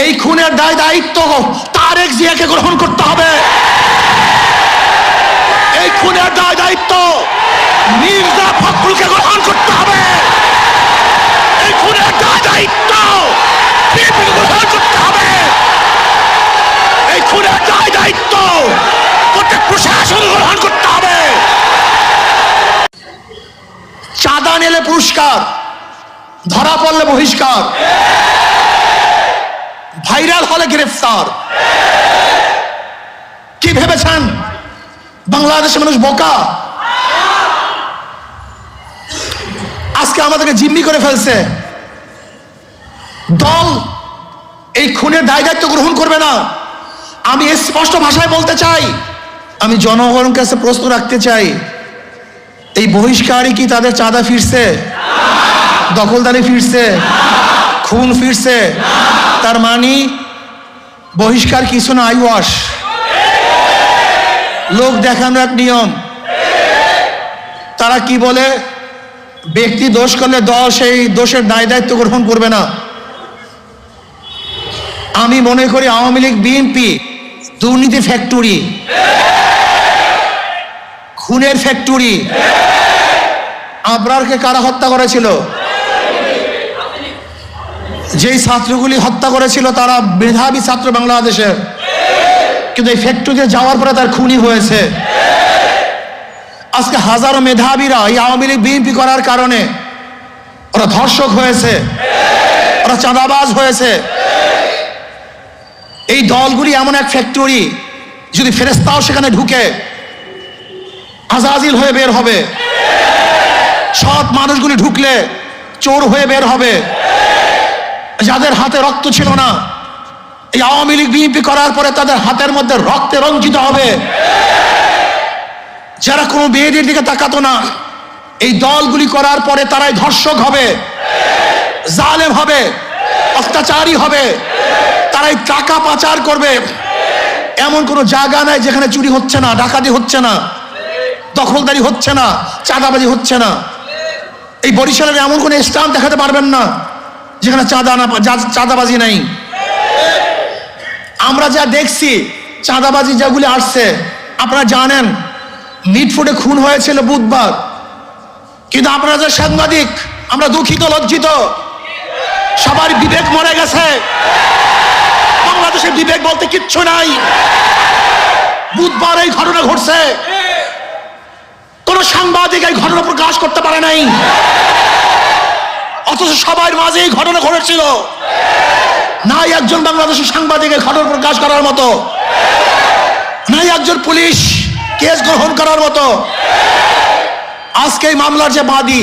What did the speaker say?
এই খুনের দায়িত্ব তারেক জিয়াকে গ্রহণ করতে হবে। এই খুনের দায়িত্ব মির্জা ফখরুলকে গ্রহণ করতে হবে। এই খুনের দায়িত্ব বিএনপিকে গ্রহণ করতে হবে। এই খুনের দায়িত্ব প্রত্যেক প্রশাসন গ্রহণ করতে হবে। চাঁদা নিলে পুরস্কার, ধরা পড়লে বহিষ্কার, ভাইরাল হলে গ্রেফতার। কি ভেবেছেন বাংলাদেশের মানুষ বোকা? আজকে আমাদেরকে জিম্মি করে ফেলছে। দল এই খুনের দায়িত্ব গ্রহণ করবে না। আমি স্পষ্ট ভাষায় বলতে চাই, আমি জনগণের কাছে প্রশ্ন রাখতে চাই, এই বহিষ্কারই কি তাদের চাঁদা ফিরছে, দখলদারি ফিরছে, খুন ফিরছে? তার মানে বহিষ্কার কিছু না, আইওয়াশ, লোক দেখানোর এক নিয়ম। তারা কি বলে, ব্যক্তি দোষ করলে দল সেই দোষের দায়িত্ব গ্রহণ করবে না। আমি মনে করি আওয়ামী লীগ বিএনপি দুর্নীতি ফ্যাক্টরি, খুনের ফ্যাক্টরি। আবরারকে কারা হত্যা করেছিল? যেই ছাত্রগুলি হত্যা করেছিল তারা মেধাবী ছাত্র বাংলাদেশের, কিন্তু এই ফ্যাক্টরিতে যাওয়ার পরে তার খুনি হয়েছে। আজকে হাজারো মেধাবীরা এই আওয়ামী লীগ বিএনপি করার কারণে ওরা ধর্ষক হয়েছে, ওরা চাঁদাবাজ হয়েছে। এই দলগুলি এমন এক ফ্যাক্টরি, যদি ফেরেশতাও সেখানে ঢুকে আজাজিল হয়ে বের হবে। সৎ মানুষগুলি ঢুকলে চোর হয়ে বের হবে। যাদের হাতে রক্ত ছিল না, এই আওয়ামী লীগ বিএনপি করার পরে তাদের হাতের মধ্যে রক্তে রঞ্জিত হবে। যারা কোনো মেয়েদের দিকে তাকাতো না, এই দলগুলি করার পরে তারাই ধর্ষক হবে, জালেম হবে, অত্যাচারী হবে। তারাই টাকা পাচার করবে। এমন কোনো জায়গা নাই যেখানে চুরি হচ্ছে না, ডাকাতি হচ্ছে না, দখলদারি হচ্ছে না, চাঁদাবাজি হচ্ছে না। এই বরিশালের এমন কোনো স্থান দেখাতে পারবেন না যেখানে চাঁদাবাজি নাই। আমরা যা দেখছি চাঁদাবাজি যেগুলি আসছে, আপনারা জানেন মিটফুটে খুন হয়েছিল বুধবার, কিন্তু আপনারা যে সাংবাদিক, আমরা দুঃখিত, লজ্জিত। সবার বিবেক মরে গেছে। বাংলাদেশের বিবেক বলতে কিচ্ছু নাই। বুধবার এই ঘটনা ঘটছে, কোন সাংবাদিক এই ঘটনা প্রকাশ করতে পারে নাই, অথচ সবার মাঝে এই ঘটনা ঘটেছিল। নাই একজন বাংলাদেশের সাংবাদিকের ঘটনা প্রকাশ করার মতো, নাই একজন পুলিশ কেস গ্রহণ করার মতো। আজকে এই মামলার যে বাদী,